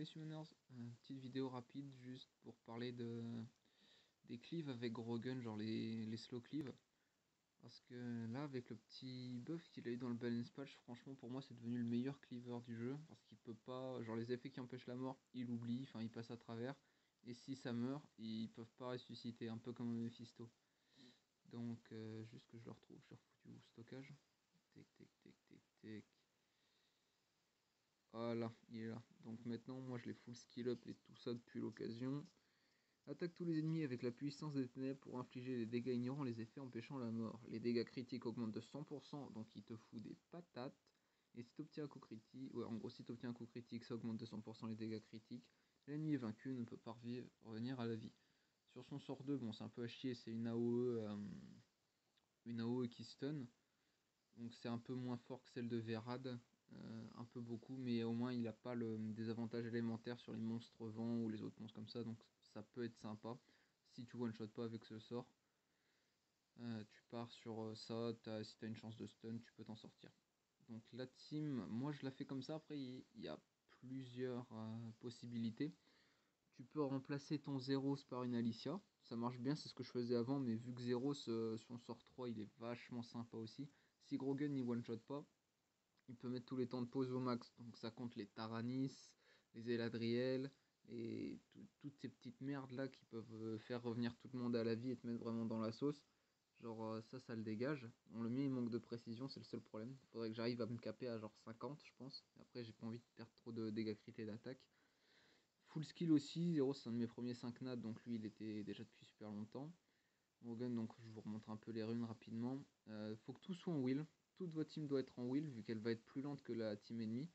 les summoners, petite vidéo rapide juste pour parler des cleaves avec Grogan, genre les slow cleaves. Parce que là, avec le petit buff qu'il a eu dans le balance patch, franchement pour moi c'est devenu le meilleur cleaver du jeu. Parce qu'il peut pas, genre les effets qui empêchent la mort, il oublie, enfin il passe à travers. Et si ça meurt, ils peuvent pas ressusciter, un peu comme Mephisto. Donc juste que je le retrouve, je suis refoutu où stockage. Tic tic tic tic tic. Voilà, il est là. Donc maintenant, moi je l'ai full skill up et tout ça depuis l'occasion. Attaque tous les ennemis avec la puissance des ténèbres pour infliger des dégâts ignorant les effets empêchant la mort. Les dégâts critiques augmentent de 100%, donc il te fout des patates. Et si tu obtiens un coup critique, ouais, en gros, si tu obtiens un coup critique, ça augmente de 100% les dégâts critiques. L'ennemi est vaincu, ne peut pas revenir à la vie. Sur son sort 2, bon, c'est un peu à chier, c'est une AOE qui stun. Donc c'est un peu moins fort que celle de Verad, un peu beaucoup, mais au moins il n'a pas le désavantage élémentaire sur les monstres vents ou les autres monstres comme ça, donc ça peut être sympa. Si tu one-shot pas avec ce sort, tu pars sur ça, si tu as une chance de stun, tu peux t'en sortir. Donc la team, moi je la fais comme ça, après il y a plusieurs possibilités. Tu peux remplacer ton Zeros par une Alicia, ça marche bien, c'est ce que je faisais avant, mais vu que Zeros, son sort 3, il est vachement sympa aussi. Si Grogan il one-shot pas, il peut mettre tous les temps de pause au max. Donc ça compte les Taranis, les Eladriel, et toutes ces petites merdes là qui peuvent faire revenir tout le monde à la vie et te mettre vraiment dans la sauce. Genre ça le dégage. Bon, le mien il manque de précision, c'est le seul problème. Faudrait que j'arrive à me caper à genre 50 je pense. Et après j'ai pas envie de perdre trop de dégâts crités d'attaque. Full skill aussi, Zero c'est un de mes premiers 5 nats, donc lui il était déjà depuis super longtemps. Morgan, donc je vous remontre un peu les runes rapidement. Faut que tout soit en wheel. Toute votre team doit être en wheel, vu qu'elle va être plus lente que la team ennemie.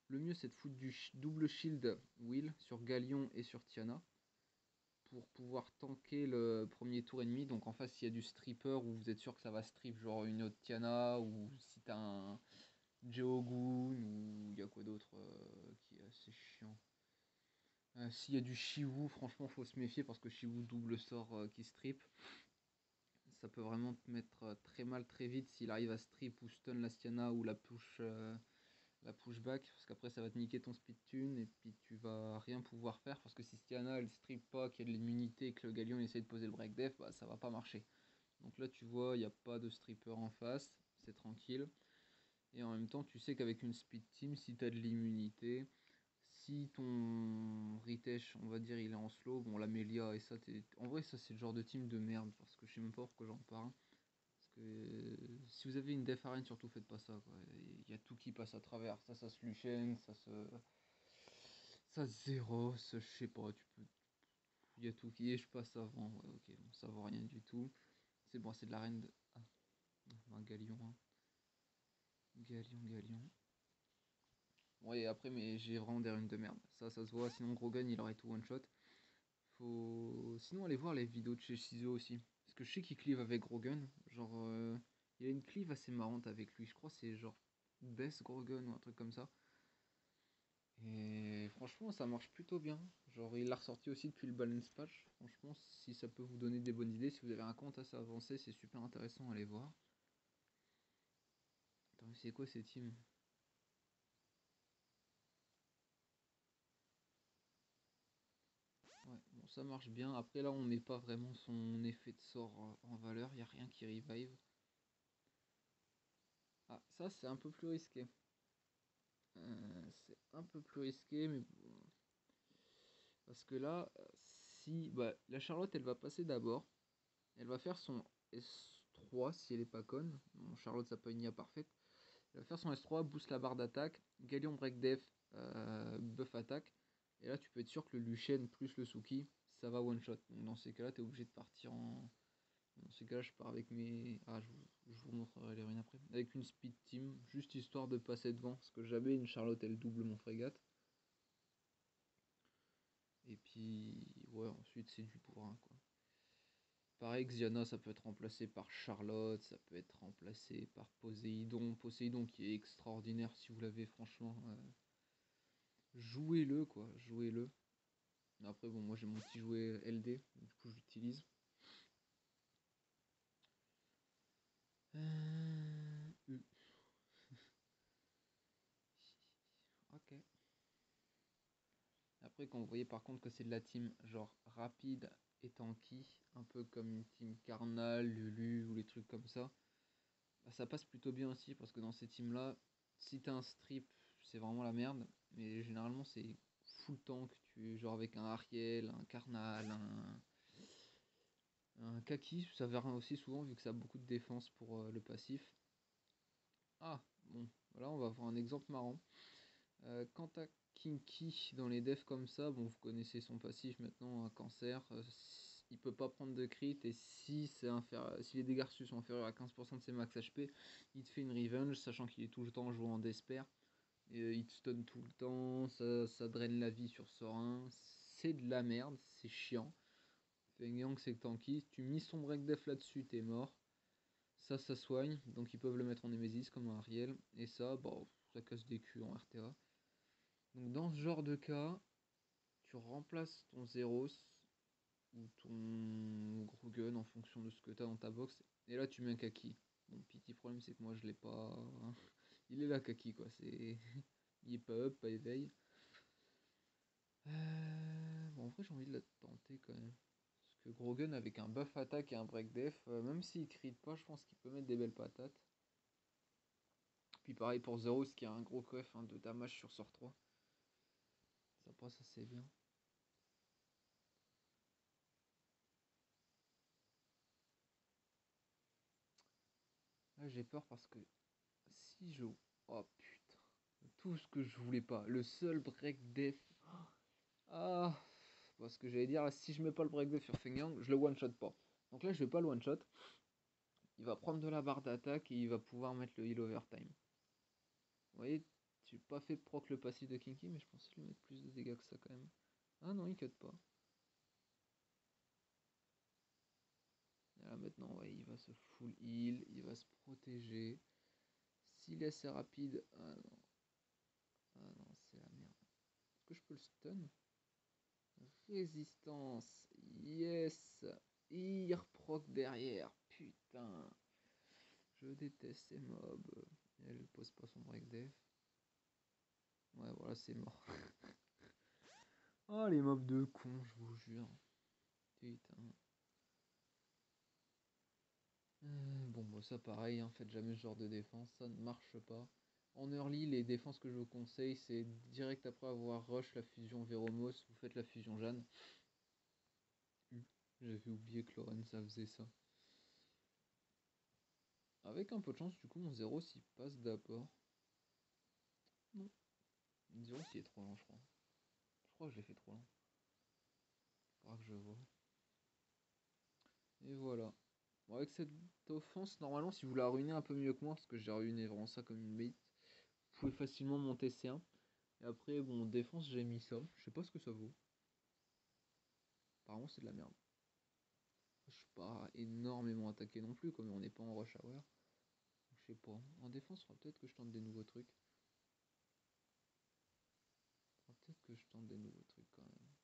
Le mieux c'est de foutre du double shield wheel sur Galion et sur Tiana. Pour pouvoir tanker le premier tour ennemi. Donc en face, s'il y a du stripper où vous êtes sûr que ça va strip, genre une autre Tiana, ou si t'as un Geogun, ou il y a quoi d'autre qui est assez chiant. S'il y a du Shiwu, franchement faut se méfier parce que Shiwu double sort qui strip. Ça peut vraiment te mettre très mal très vite s'il arrive à strip ou stun la Stiana ou la pushback, parce qu'après ça va te niquer ton speed tune et puis tu vas rien pouvoir faire parce que si Stiana elle strip pas, qu'il y a de l'immunité et que le Galion essaie de poser le break def, bah ça va pas marcher. Donc là tu vois, il n'y a pas de stripper en face, c'est tranquille. Et en même temps tu sais qu'avec une speed team, si tu as de l'immunité, si ton Ritesh, on va dire, il est en slow, bon l'Amelia et ça, en vrai ça c'est le genre de team de merde, parce que je sais même pas pourquoi j'en parle. Parce que si vous avez une def arène, surtout faites pas ça, quoi. Il y a tout qui passe à travers, ça se Lucian, ça se Zéros, je sais pas, tu peux... Il y a tout qui est, je passe avant, ouais ok, bon, ça vaut rien du tout. C'est bon, c'est de l'arène de... Ah, un Galion, hein. Galion. Ouais, après, mais j'ai vraiment des runes de merde. Ça se voit, sinon Grogan, il aurait tout one-shot. Sinon, aller voir les vidéos de chez Shizo aussi. Parce que je sais qu'il cleave avec Grogan. Genre, il y a une cleave assez marrante avec lui. Je crois que c'est genre Best Grogan ou un truc comme ça. Et franchement, ça marche plutôt bien. Genre, il l'a ressorti aussi depuis le balance patch. Franchement, si ça peut vous donner des bonnes idées, si vous avez un compte assez avancé, c'est super intéressant à aller voir. Attends, c'est quoi ces teams? Ouais, bon, ça marche bien. Après, là, on met pas vraiment son effet de sort en valeur. Il n'y a rien qui revive. Ah, ça, c'est un peu plus risqué. C'est un peu plus risqué, mais bon. Parce que là, si bah, la Charlotte, elle va passer d'abord. Elle va faire son S3 si elle est pas conne. Bon, Charlotte, ça peut une IA parfaite. Elle va faire son S3, boost la barre d'attaque, Galion break def, buff attaque. Et là, tu peux être sûr que le Lucian plus le Suki, ça va one shot. Donc dans ces cas-là, tu es obligé de partir en. Dans ces cas-là, je pars avec mes. Ah, je vous montrerai les ruines après. Avec une speed team, juste histoire de passer devant. Parce que j'avais une Charlotte, elle double mon frégate. Et puis, ouais, ensuite c'est du bourrin, quoi. Pareil, Xiana, ça peut être remplacé par Charlotte, ça peut être remplacé par Poséidon. Poséidon qui est extraordinaire si vous l'avez, franchement. Jouez-le, quoi, jouez-le. Après, bon, moi j'ai mon petit jouet LD, du coup j'utilise. Ok. Après, quand vous voyez par contre que c'est de la team genre rapide et tanky, un peu comme une team Karnal, Lulu ou les trucs comme ça, bah, ça passe plutôt bien aussi parce que dans ces teams-là, si t'as un strip, c'est vraiment la merde. Mais généralement, c'est full tank, genre avec un Ariel, un Karnal, un Kaki, ça verra aussi souvent vu que ça a beaucoup de défense pour le passif. Ah, bon, là on va voir un exemple marrant. Quant à Kinky dans les defs comme ça, bon vous connaissez son passif maintenant, un cancer, il peut pas prendre de crit et si les dégâts reçus sont inférieurs à 15% de ses max HP, il te fait une revenge, sachant qu'il est tout le temps joué en despair. Et, il te stun tout le temps, ça draine la vie sur sort 1, c'est de la merde, c'est chiant. Feng Yang c'est tanky, tu mises son break def là-dessus, t'es mort. Ça soigne, donc ils peuvent le mettre en Nemesis comme un Ariel, et ça, bon, ça casse des culs en RTA. Donc dans ce genre de cas, tu remplaces ton Zeros ou ton Grogun en fonction de ce que tu as dans ta box, et là tu mets un Kaki. Bon, petit problème c'est que moi je l'ai pas... Il est là Kaki quoi, c'est... Il est pas up, pas éveil. Bon en vrai j'ai envie de la tenter quand même. Parce que Grogun avec un buff attaque et un break def, même s'il crit pas, je pense qu'il peut mettre des belles patates. Puis pareil pour Zeros qui a un gros coef de damage sur sort 3. Ça passe assez bien. Là j'ai peur parce que si je... Oh putain. Tout ce que je voulais pas. Le seul break def. Ah. Parce que j'allais dire, là, si je mets pas le break def sur Feng Yang, je le one shot pas. Donc là je vais pas le one shot. Il va prendre de la barre d'attaque et il va pouvoir mettre le heal overtime. Vous voyez, j'ai pas fait proc le passif de Kinky, mais je pensais lui mettre plus de dégâts que ça quand même. Ah non, il cut pas. Et là maintenant, ouais, il va se full heal, il va se protéger. S'il est assez rapide... Ah non. Ah non, c'est la merde. Est-ce que je peux le stun? Résistance. Yes. Il reproc derrière. Putain. Je déteste ces mobs. Elle pose pas son break def. Ouais, voilà, c'est mort. Oh, les mobs de con, je vous jure. Putain. Bon, bah ça pareil, hein, faites jamais ce genre de défense, ça ne marche pas. En early, les défenses que je vous conseille, c'est direct après avoir rush la fusion Véromos, vous faites la fusion Jeanne. J'avais oublié que Lorenza faisait ça. Avec un peu de chance, du coup, mon 0 s'y passe d'abord. Non, mon 0 s'y est trop lent, je crois. Je crois que je l'ai fait trop lent. Faudra que je vois. Et voilà. Bon, avec cette offense, normalement, si vous la ruinez un peu mieux que moi, parce que j'ai ruiné vraiment ça comme une bait, vous pouvez facilement monter C1. Et après, bon, défense, j'ai mis ça. Je sais pas ce que ça vaut. Apparemment, c'est de la merde. Je suis pas énormément attaqué non plus, comme on n'est pas en rush hour. Je sais pas. En défense, il faudra peut-être que je tente des nouveaux trucs. Peut-être que je tente des nouveaux trucs quand même.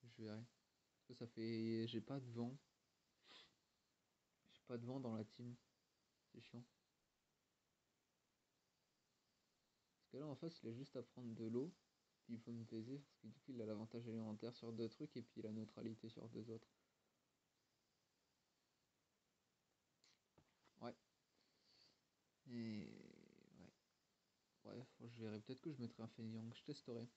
Je verrai. Parce que ça fait... J'ai pas de vent. J'ai pas de vent dans la team. C'est chiant. Parce que là, en face, il a juste à prendre de l'eau. Puis il faut me baiser. Parce que du coup, il a l'avantage alimentaire sur deux trucs. Et puis la neutralité sur deux autres. Ouais. Et... Ouais. Bref, je verrai. Peut-être que je mettrai un Feignant. Je testerai.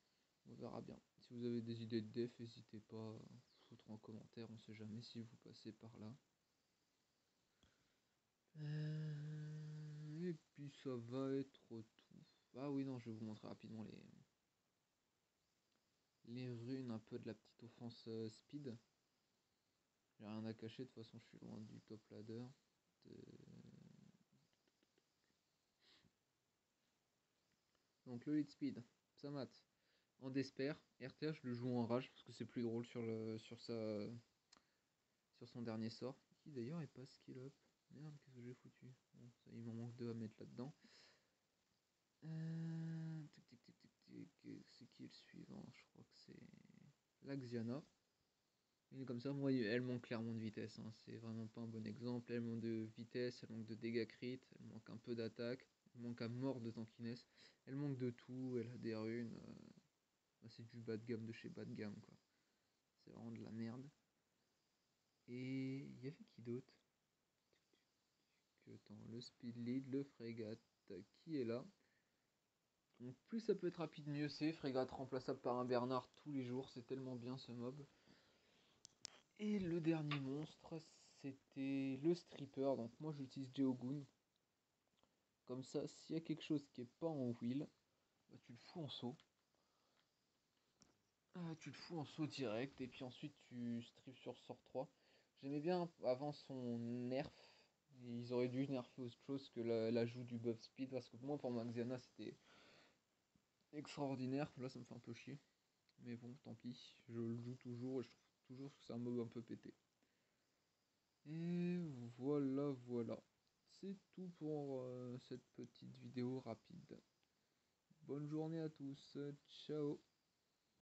On verra bien. Si vous avez des idées de def, n'hésitez pas à foutre en commentaire. On sait jamais si vous passez par là. Et puis ça va être tout. Ah oui, non, je vais vous montrer rapidement les runes un peu de la petite offense speed. J'ai rien à cacher, de toute façon je suis loin du top ladder. Donc le lead speed, ça mate. En despair, RTA je le joue en rage parce que c'est plus drôle sur son dernier sort. Qui d'ailleurs est pas skill up. Merde, qu'est-ce que j'ai foutu. Bon, ça, il m'en manque deux à mettre là-dedans. C'est qui le suivant? Je crois que c'est l'Axiana. Et comme ça, moi, elle manque clairement de vitesse. Hein. C'est vraiment pas un bon exemple. Elle manque de vitesse, elle manque de dégâts crit, elle manque un peu d'attaque, elle manque à mort de tankiness. Elle manque de tout, elle a des runes. Bah, c'est du bas de gamme de chez bas de gamme, quoi. C'est vraiment de la merde. Et il y avait qui d'autre? Attends, le speed lead, le frégate qui est là. Donc plus ça peut être rapide, mieux c'est. Frégate remplaçable par un Bernard tous les jours, c'est tellement bien ce mob. Et le dernier monstre, c'était le stripper. Donc moi j'utilise Geogun. Comme ça, s'il y a quelque chose qui est pas en wheel, bah, tu le fous en saut. Tu le fous en saut direct et puis ensuite tu stripes sur sort 3. J'aimais bien avant son nerf. Ils auraient dû nerfer autre chose que l'ajout du buff speed parce que moi pour ma Xana c'était extraordinaire. Là ça me fait un peu chier. Mais bon, tant pis. Je le joue toujours et je trouve toujours que c'est un mob un peu pété. Et voilà, voilà. C'est tout pour cette petite vidéo rapide. Bonne journée à tous. Ciao.